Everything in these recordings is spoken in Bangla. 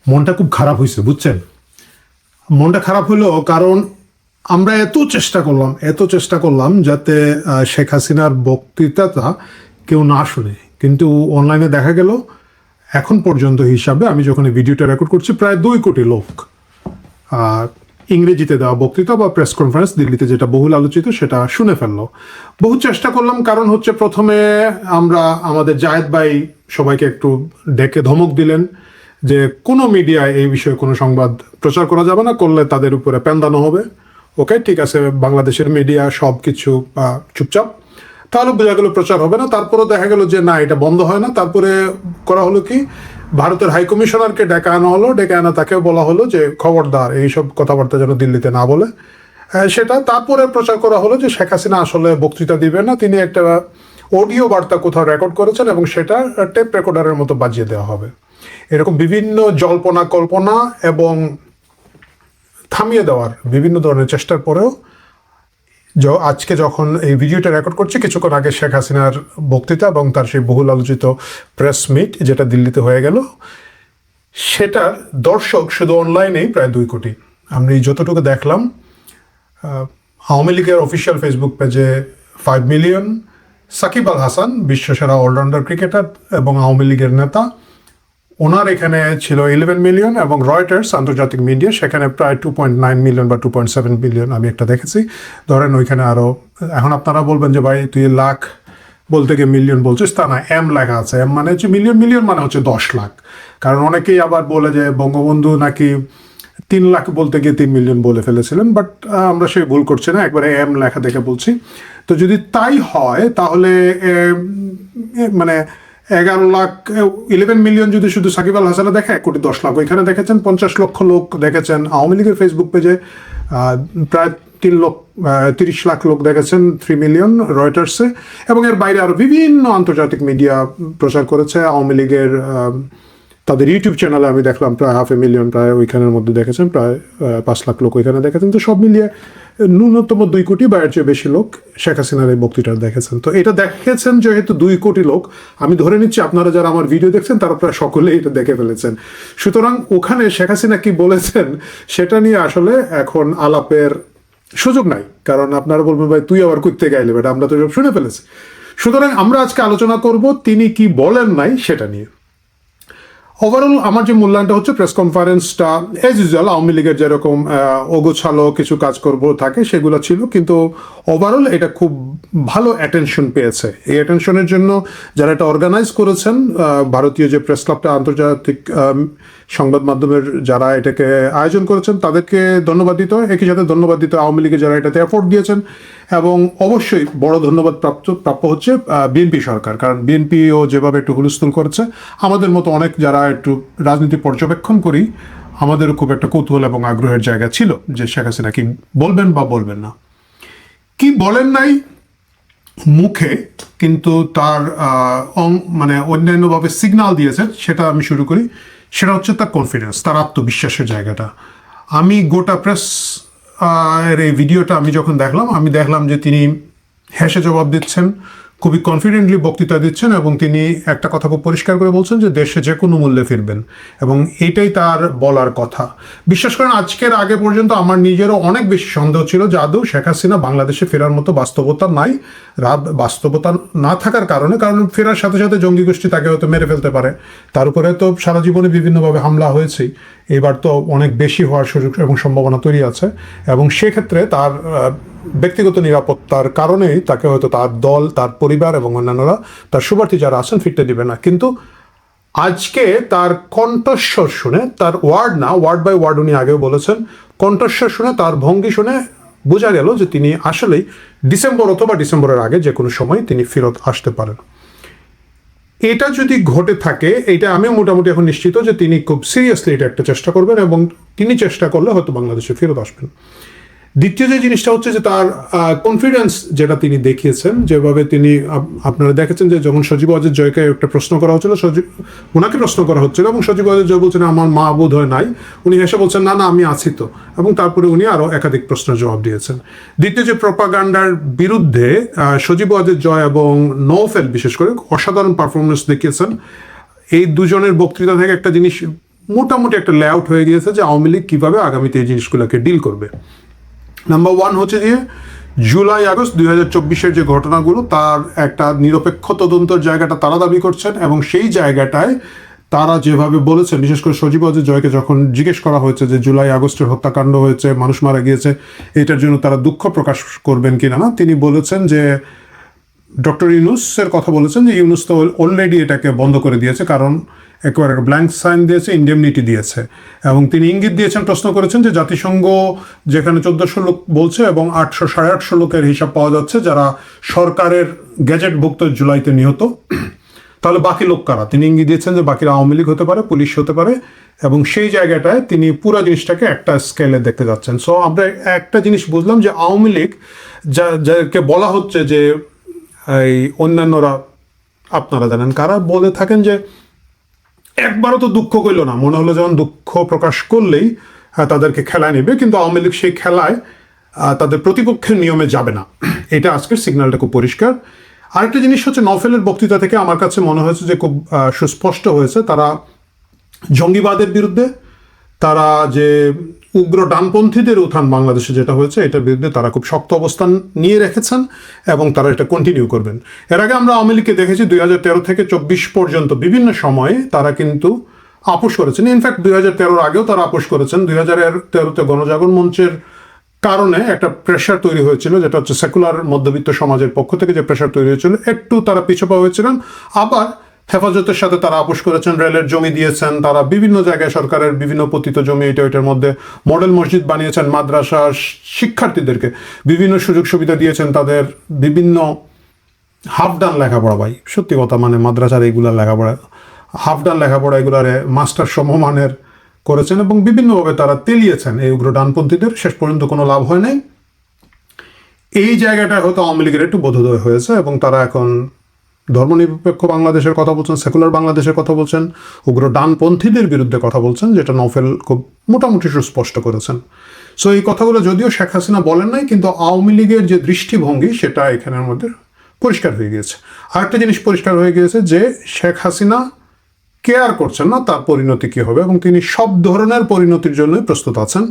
মনটা খুব খারাপ হয়েছে, বুঝছেন? মনটা খারাপ হলো কারণ আমরা এত চেষ্টা করলাম যাতে শেখ হাসিনার বক্তৃতাটা কেউ না শুনে, কিন্তু অনলাইনে দেখা গেল এখন পর্যন্ত হিসাবে আমি যখন এই ভিডিওটা রেকর্ড করছি প্রায় 2 কোটি লোক ইংরেজিতে দেওয়া বক্তৃতা বা প্রেস কনফারেন্স দিল্লিতে যেটা বহুল আলোচিত সেটা শুনে ফেললো। বহু চেষ্টা করলাম, কারণ হচ্ছে প্রথমে আমরা আমাদের জায়েদ ভাই সবাইকে একটু ডেকে ধমক দিলেন যে কোনো মিডিয়ায় এই বিষয়ে কোনো সংবাদ প্রচার করা যাবে না, করলে তাদের উপরে পেন্দানো হবে। ওকে, ঠিক আছে, বাংলাদেশের মিডিয়া সব কিছু চুপচাপ, তাহলে বোঝা গেল প্রচার হবে না। তারপরে দেখা গেল যে না, এটা বন্ধ হয় না। তারপরে করা হলো কি, ভারতের হাই কমিশনারকে ডেকে আনা হলো, ডেকে আনা তাকেও বলা হলো যে খবরদার এইসব কথাবার্তা যেন দিল্লিতে না বলে সেটা। তারপরে প্রচার করা হলো যে শেখ হাসিনা আসলে বক্তৃতা দিবেন না, তিনি একটা অডিও বার্তা কোথাও রেকর্ড করেছেন এবং সেটা টেপ রেকর্ডারের মতো বাজিয়ে দেওয়া হবে। এরকম বিভিন্ন জল্পনা কল্পনা এবং থামিয়ে দেওয়ার বিভিন্ন ধরনের চেষ্টার পরেও আজকে যখন এই ভিডিওটা রেকর্ড করছি, কিছুক্ষণ আগে শেখ হাসিনার বক্তৃতা এবং তার সেই বহুল আলোচিত প্রেস মিট যেটা দিল্লিতে হয়ে গেল, সেটার দর্শক শুধু অনলাইনেই প্রায় 2 কোটি। আমি যতটুকু দেখলাম, আওয়ামী লীগের অফিসিয়াল ফেসবুক পেজে 5 million, Shakib Al Hasan বিশ্বসেরা allrounder cricketer এবং আওয়ামী লীগের নেতা, ওনার এখানে ছিল 11 মিলিয়ন, এবং রয়টার্স আন্তর্জাতিক মিডিয়া সেখানে প্রায় 2.9 মিলিয়ন বা 2.7 মিলিয়ন আমি একটা দেখেছি। ধরেন ওইখানে আরও, এখন আপনারা বলবেন যে ভাই তুই লাখ বলতে গিয়ে মিলিয়ন বলছিস, তা না, এম লেখা আছে। এম মানে হচ্ছে মিলিয়ন, মিলিয়ন মানে হচ্ছে 10 লাখ। কারণ অনেকেই আবার বলে যে বঙ্গবন্ধু নাকি 3 লাখ বলতে গিয়ে 3 মিলিয়ন বলে ফেলেছিলেন, বাট আমরা সেই ভুল করছি না, একবারে এম লেখা দেখে বলছি। তো যদি তাই হয় তাহলে মানে 11 লাখ 11 মিলিয়ন যদি শুধু সাকিব আল হাসানে দেখে, 1,10,00,000 ওইখানে দেখেছেন, 50 লক্ষ লোক দেখেছেন আওয়ামী লীগের ফেসবুক পেজে, প্রায় 30 লাখ লোক দেখেছেন 3 মিলিয়ন রয়টার্সে, এবং এর বাইরে আরও বিভিন্ন আন্তর্জাতিক মিডিয়া প্রচার করেছে। আওয়ামী লীগের তাদের ইউটিউব চ্যানেলে আমি দেখলাম প্রায় 500,000 প্রায় ওইখানের মধ্যে দেখেছেন, প্রায় 5 লাখ লোক ওইখানে দেখেছেন। তো সব মিলিয়ে ন্যূনতম 2 কোটি বা এর চেয়ে বেশি লোক শেখ হাসিনার এই বক্তৃতা দেখেছেন। তো এটা দেখেছেন যেহেতু 2 কোটি লোক, আমি ধরে নিচ্ছি আপনারা যারা আমার ভিডিও দেখছেন তারা প্রায় সকলেই এটা দেখে ফেলেছেন। সুতরাং ওখানে শেখ হাসিনা কি বলেছেন সেটা নিয়ে আসলে এখন আলাপের সুযোগ নাই, কারণ আপনারা বলবেন ভাই তুই আবার করতে গাইলে, বেটা আমরা তো সব শুনে ফেলেছি। সুতরাং আমরা আজকে আলোচনা করব তিনি কি বলেন নাই সেটা নিয়ে। ওভারঅল আমার যে মূল্যায়নটা হচ্ছে, প্রেস কনফারেন্সটা এজ ইউজুয়াল আওয়ামী লীগের যেরকম অগোছালো কিছু কাজ করব থাকে সেগুলো ছিল, কিন্তু ওভারঅল এটা খুব ভালো অ্যাটেনশন পেয়েছে। এই অ্যাটেনশনের জন্য যারা এটা অর্গানাইজ করেছেন, ভারতীয় যে প্রেস ক্লাবটা, আন্তর্জাতিক সংবাদ মাধ্যমের যারা এটাকে আয়োজন করেছেন তাদেরকে ধন্যবাদ দিতে হয়। একই সাথে ধন্যবাদ দিতে আওয়ামী লীগের যারা এটাতে এফোর্ট দিয়েছেন, এবং অবশ্যই বড় ধন্যবাদ প্রাপ্য হচ্ছে বিএনপি সরকার, কারণ বিএনপিও যেভাবে একটু হুলস্থুল করেছে, আমাদের মতো অনেক যারা একটু রাজনীতি পর্যবেক্ষণ করি আমাদেরও খুব একটা কৌতূহল এবং আগ্রহের জায়গা ছিল যে শেখ হাসিনা কি বলবেন বা বলবেন না। কি বলেন নাই মুখে, কিন্তু তার মানে অন্যান্যভাবে সিগনাল দিয়েছেন, সেটা আমি শুরু করি। সেটা হচ্ছে তার কনফিডেন্স, তার আত্মবিশ্বাসের জায়গাটা। আমি গোটা প্রেস এর এই ভিডিওটা আমি যখন দেখলাম, আমি দেখলাম যে তিনি হেসে জবাব দিচ্ছেন, খুবই কনফিডেন্টলি বক্তৃতা দিচ্ছেন, এবং তিনি একটা কথা খুব পরিষ্কার করে বলছেন যে দেশে যে কোনো মূল্যে ফিরবেন, এবং এইটাই তার বলার কথা। বিশ্বাস করেন আজকের আগে পর্যন্ত আমার নিজেরও অনেক বেশি সন্দেহ ছিল যে আদৌ শেখ হাসিনা বাংলাদেশে ফেরার মতো বাস্তবতা নাই। বাস্তবতা না থাকার কারণে, কারণ ফেরার সাথে সাথে জঙ্গি গোষ্ঠী তাকে হয়তো মেরে ফেলতে পারে, তার উপরে তো সারা জীবনে বিভিন্নভাবে হামলা হয়েছেই, এবার তো অনেক বেশি হওয়ার সুযোগ এবং সম্ভাবনা তৈরি আছে, এবং সেক্ষেত্রে তার ব্যক্তিগত নিরাপত্তার কারণেই তাকে হয়তো তার দল, তার পরিবার এবং অন্যান্যরা, তার শুভার্থী যারা আছেন, ফিরতে দিবে না। কিন্তু আজকে তার কণ্ঠস্বর শুনে, তার ওয়ার্ড না, ওয়ার্ড বাই ওয়ার্ড উনি আগেও বলেছেন, কণ্ঠস্বর শুনে, তার ভঙ্গি শুনে বোঝা গেল যে তিনি আসলেই ডিসেম্বর অথবা ডিসেম্বরের আগে যে কোনো সময় তিনি ফেরত আসতে পারেন। এটা যদি ঘটে থাকে, এটা আমি মোটামুটি এখন নিশ্চিত যে তিনি খুব সিরিয়াসলি এটা একটা চেষ্টা করবেন, এবং তিনি চেষ্টা করলে হয়তো বাংলাদেশে ফেরত আসবেন। দ্বিতীয় যে জিনিসটা হচ্ছে যে তার কনফিডেন্স যেটা তিনি দেখিয়েছেন, যেভাবে তিনি, আপনারা দেখেছেন যে যখন সজীব ওয়াজেদ জয়কে একটা প্রশ্ন করা হচ্ছিল, ওনাকে প্রশ্ন করা হচ্ছিল, এবং সজীব ওয়াজেদ জয় বলছেন আমার মা বোধ হয় নাই, উনি হেসে বলছেন না না আমি আছি তো, এবং তারপরে উনি আরও একাধিক প্রশ্নের জবাব দিয়েছেন। দ্বিতীয় যে প্রপাগান্ডার বিরুদ্ধে সজীব ওয়াজেদ জয় এবং নওফেল বিশেষ করে অসাধারণ পারফরমেন্স দেখিয়েছেন। এই দুজনের বক্তৃতা থেকে একটা জিনিস মোটামুটি একটা লেআউট হয়ে গিয়েছে যে আওয়ামী লীগ কীভাবে আগামীতে এই জিনিসগুলোকে ডিল করবে। নাম্বার ওয়ান হচ্ছে যে জুলাই আগস্ট 2024-এর যে ঘটনাগুলো তার একটা নিরপেক্ষ তদন্তের জায়গাটা তারা দাবি করছেন, এবং সেই জায়গাটায় তারা যেভাবে বলেছেন, বিশেষ করে সজীব ওয়াজেদ জয়কে যখন জিজ্ঞেস করা হয়েছে যে জুলাই আগস্টের হত্যাকাণ্ড হয়েছে, মানুষ মারা গিয়েছে, এটার জন্য তারা দুঃখ প্রকাশ করবেন কিনা না, তিনি বলেছেন যে ডক্টর ইউনূসের কথা বলেছেন যে ইউনূস তো অলরেডি এটাকে বন্ধ করে দিয়েছে, কারণ একেবারে ব্ল্যাঙ্ক সাইন দিয়েছে, ইন্ডেমনিটি দিয়েছে, এবং তিনি ইঙ্গিত দিয়েছেন, প্রশ্ন করেছেন যে জাতিসংঘ যেখানে 1400 লোক বলছে এবং 800-850 লোকের হিসাব পাওয়া যাচ্ছে যারা সরকারের গ্যাজেটভুক্ত জুলাইতে নিহত, তাহলে বাকি লোক কারা? তিনি ইঙ্গিত দিয়েছেন যে বাকিরা আওয়ামী লীগ হতে পারে, পুলিশ হতে পারে, এবং সেই জায়গাটায় তিনি পুরো জিনিসটাকে একটা স্কেলে দেখতে যাচ্ছেন। সো আমরা একটা জিনিস বুঝলাম যে আওয়ামী লীগ যাকে বলা হচ্ছে যে এই অন্যান্যরা আপনারা জানেন কারা, বলে থাকেন যে একবারও তো দুঃখ করল না, মনে হলো যেমন দুঃখ প্রকাশ করলেই তাদেরকে খেলায় নেবে, কিন্তু আওয়ামী লীগ সেই খেলায় তাদের প্রতিপক্ষের নিয়মে যাবে না। এটা আজকের সিগন্যালটা খুব পরিষ্কার। আরেকটা জিনিস হচ্ছে, নওফেলের বক্তৃতা থেকে আমার কাছে মনে হয়েছে যে খুব সুস্পষ্ট হয়েছে তারা জঙ্গিবাদের বিরুদ্ধে, তারা যে উগ্র ডানপন্থীদের উত্থান বাংলাদেশে যেটা হয়েছে এটার বিরুদ্ধে তারা খুব শক্ত অবস্থান নিয়ে রেখেছেন, এবং তারা এটা কন্টিনিউ করবেন। এর আগে আমরা আওয়ামী লীগকে দেখেছি 2013 থেকে 24 পর্যন্ত বিভিন্ন সময়ে তারা কিন্তু আপোষ করেছেন। ইনফ্যাক্ট 2013 আগেও তারা আপোষ করেছেন। 2013-তে গণজাগরণ মঞ্চের কারণে একটা প্রেশার তৈরি হয়েছিল, যেটা হচ্ছে সেকুলার মধ্যবিত্ত সমাজের পক্ষ থেকে যে প্রেশার তৈরি হয়েছিল, একটু তারা পিছপা হয়েছিলেন। আবার হেফাজতের সাথে তারা আপোষ করেছেন, রেলের জমি দিয়েছেন, তারা বিভিন্ন জায়গায় সরকারের বিভিন্ন পতিত জমি এটার মধ্যে মডেল মসজিদ বানিয়েছেন, মাদ্রাসা শিক্ষার্থীদেরকে বিভিন্ন সুযোগ সুবিধা দিয়েছেন, তাদের বিভিন্ন হাফ ডান লেখাপড়া, ভাই সত্যি কথা, মানে মাদ্রাসার এইগুলা লেখাপড়া, হাফ ডান লেখাপড়া এগুলারে মাস্টার সমমানের করেছেন, এবং বিভিন্নভাবে তারা তেলিয়েছেন এই উগ্র ডানপন্থীদের। শেষ পর্যন্ত কোনো লাভ হয় নাই। এই জায়গাটা হয়তো আওয়ামী লীগের একটু বোধোদয় হয়েছে, এবং তারা এখন ধর্মনিরপেক্ষ বাংলাদেশের কথা বলছেন, সেকুলার বাংলাদেশের কথা বলছেন, উগ্র ডানপন্থীদের বিরুদ্ধে কথা বলছেন, যেটা নওফেল খুব মোটামুটি সুস্পষ্ট করেছেন। সো এই কথাগুলো যদিও শেখ হাসিনা বলেন নাই, কিন্তু আওয়ামী লীগের যে দৃষ্টিভঙ্গি সেটা এখানের মধ্যে পরিষ্কার হয়ে গিয়েছে। আরেকটা জিনিস পরিষ্কার হয়ে গিয়েছে যে শেখ হাসিনা কেয়ার করছেন না তার পরিণতি কী হবে, এবং তিনি সব ধরনের পরিণতির জন্যই প্রস্তুত আছেন।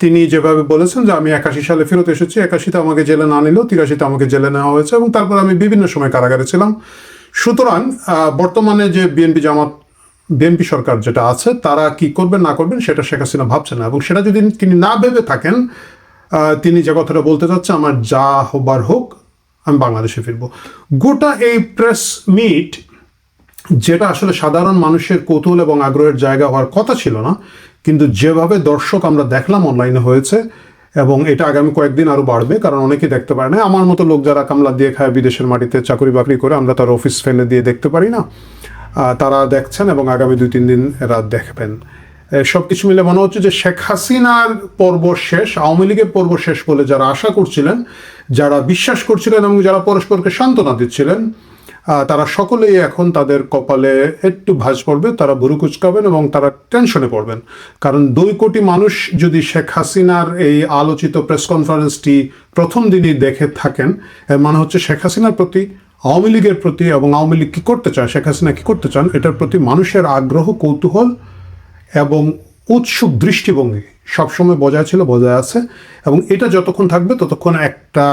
তিনি যেভাবে বলেছেন যে আমি 81 সালে ফেরত এসেছি, 81-তে আমাকে জেলে না নিলেও 83-তে আমাকে জেলে নেওয়া হয়েছে, এবং তারপর আমি বিভিন্ন সময় কারাগারে ছিলাম। সুতরাং বর্তমানে যে বিএনপি সরকার যেটা আছে, তারা কি করবেন না করবেন সেটা শেখ হাসিনা ভাবছেন না, এবং সেটা যদি তিনি না ভেবে থাকেন, তিনি যে কথাটা বলতে চাচ্ছে, আমার যা হবার হোক, আমি বাংলাদেশে ফিরবো। গোটা এই প্রেস মিট, যেটা আসলে সাধারণ মানুষের কৌতূহল এবং আগ্রহের জায়গা হওয়ার কথা ছিল না, কিন্তু যেভাবে দর্শক আমরা দেখলাম অনলাইনে হয়েছে, এবং এটা আগামী কয়েকদিন আরও বাড়বে, কারণ অনেকেই দেখতে পারে না। আমার মতো লোক যারা কামলা দিয়ে খায়, বিদেশের মাটিতে চাকরি বাকরি করে, আমরা তার অফিস ফেলে দিয়ে দেখতে পারি না, তারা দেখছেন, এবং আগামী 2-3 দিন এরা দেখবেন। সব কিছু মিলে মনে হচ্ছে যে শেখ হাসিনার পর্ব শেষ, আওয়ামী লীগের পর্ব শেষ বলে যারা আশা করছিলেন, যারা বিশ্বাস করছিলেন, এবং যারা পরস্পরকে সান্ত্বনা দিচ্ছিলেন, তারা সকলেই এখন তাদের কপালে একটু ভাঁজ পড়বে, তারা ভুরু কুচকাবেন, এবং তারা টেনশনে পড়বেন। কারণ 2 কোটি মানুষ যদি শেখ হাসিনার এই আলোচিত প্রেস কনফারেন্সটি প্রথম দিনই দেখে থাকেন, এর মানে হচ্ছে শেখ হাসিনার প্রতি, আওয়ামী লীগের প্রতি, এবং আওয়ামী লীগ কী করতে চায়, শেখ হাসিনা কী করতে চান, এটার প্রতি মানুষের আগ্রহ, কৌতূহল এবং উৎসুক দৃষ্টিভঙ্গি সবসময় বজায় ছিল, বজায় আছে, এবং এটা যতক্ষণ থাকবে ততক্ষণ একটা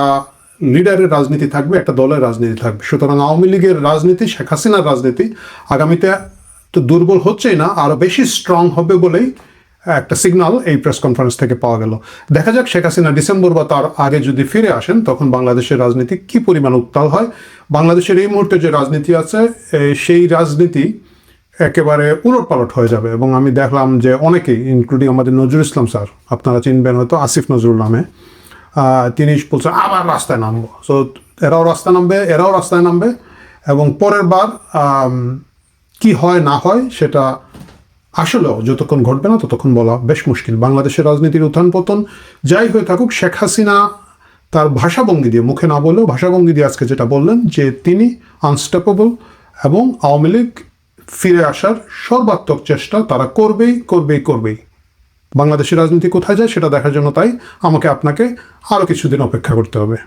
লিডারের রাজনীতি থাকবে, একটা দলের রাজনীতি থাকবে। সুতরাং আওয়ামী লীগের রাজনীতি, শেখ হাসিনার রাজনীতি আগামীতে তো দুর্বল হচ্ছেই না, আরও বেশি স্ট্রং হবে বলেই একটা সিগন্যাল এই প্রেস কনফারেন্স থেকে পাওয়া গেল। দেখা যাক শেখ হাসিনা ডিসেম্বর বা তার আগে যদি ফিরে আসেন, তখন বাংলাদেশের রাজনীতি কী পরিমাণ উত্তাল হয়। বাংলাদেশের এই মুহূর্তে যে রাজনীতি আছে, সেই রাজনীতি একেবারে উলটপালট হয়ে যাবে। এবং আমি দেখলাম যে অনেকেই, ইনক্লুডিং আমাদের নজরুল ইসলাম স্যার, আপনারা চিনবেন হয়তো, আসিফ নজরুল নামে, তিনি বলছেন আবার রাস্তায় নামবো। সো এরাও রাস্তায় নামবে, এবং পরের বার কি হয় না হয় সেটা আসলেও যতক্ষণ ঘটবে না ততক্ষণ বলা বেশ মুশকিল। বাংলাদেশের রাজনীতির উত্থান পতন যাই হয়ে থাকুক, শেখ হাসিনা তার ভাষাভঙ্গি দিয়ে, মুখে না বললেও ভাষাভঙ্গি দিয়ে আজকে যেটা বললেন, যে তিনি আনস্টপেবল, এবং আওয়ামী লীগ ফিরে আসার সর্বাত্মক চেষ্টা তারা করবেই। বাংলাদেশের রাজনীতি কোথায় যায় সেটা দেখার জন্য তাই আমাকে আপনাকে আরও কিছুদিন অপেক্ষা করতে হবে।